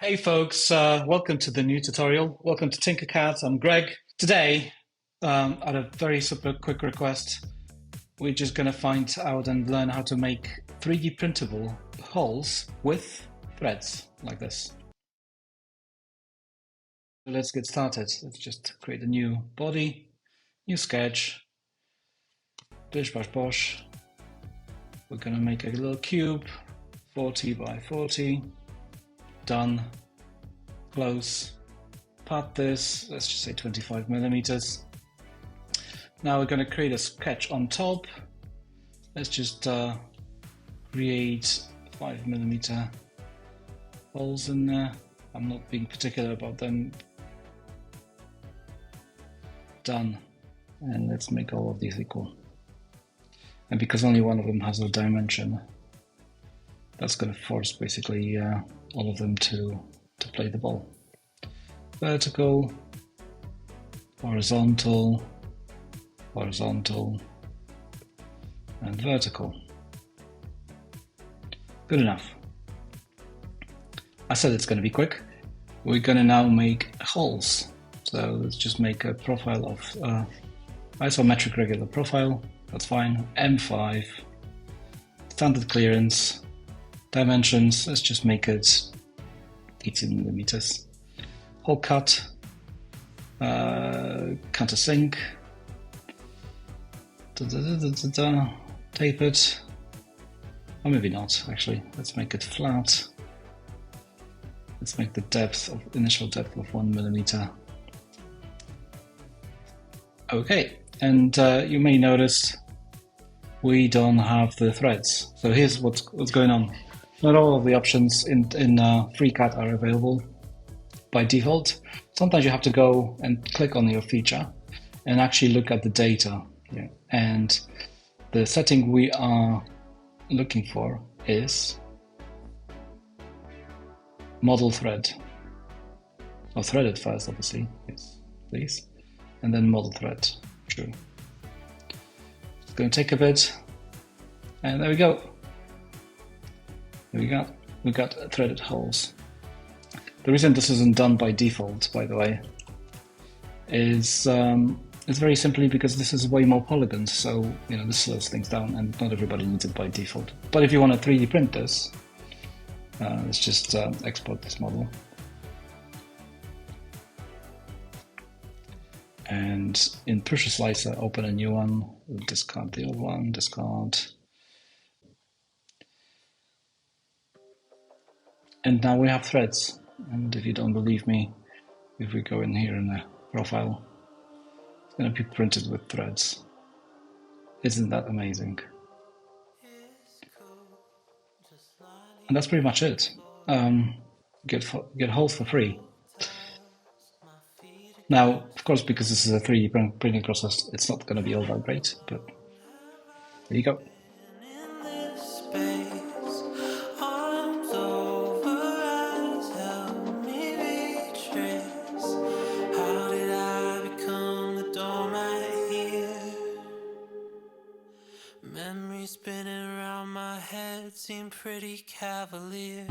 Hey folks, welcome to the new tutorial. Welcome to Tinkercad. I'm Greg. Today, at a very super quick request, we're just gonna find out and learn how to make 3D printable holes with threads like this. Let's get started. Let's just create a new body, new sketch, bish bash bosh. We're gonna make a little cube, 40 by 40. Done. Close. Part this, let's just say 25 millimeters. Now we're going to create a sketch on top. Let's just create 5 millimeter holes in there. I'm not being particular about them. Done. And let's make all of these equal. And because only one of them has a dimension, that's going to force basically all of them to play the ball. Vertical, horizontal, horizontal, and vertical. Good enough. I said it's going to be quick. We're going to now make holes. So let's just make a profile of isometric regular profile. That's fine. M5, standard clearance, dimensions. Let's just make it 18 millimeters. Hole cut, countersink, tape it, or maybe not actually. Let's make it flat. Let's make the initial depth of 1 millimeter. Okay, and you may notice we don't have the threads. So here's what's going on. Not all of the options in FreeCAD are available by default. Sometimes you have to go and click on your feature and actually look at the data. Yeah. And the setting we are looking for is model thread. Or threaded first, obviously. Yes, please. And then model thread. True. It's going to take a bit. And there we go. We got threaded holes. The reason this isn't done by default, by the way, is it's very simply because this is way more polygons, so this slows things down, and not everybody needs it by default. But if you want to 3D print this, let's just export this model, and in Prusa Slicer, open a new one. We'll discard the old one. Discard. And now we have threads. And if you don't believe me, if we go in here in the profile, it's going to be printed with threads. Isn't that amazing? And that's pretty much it. Get holes for free. Now, of course, because this is a 3D printing process, it's not going to be all that great, but there you go. Memories spinning around my head seem pretty cavalier.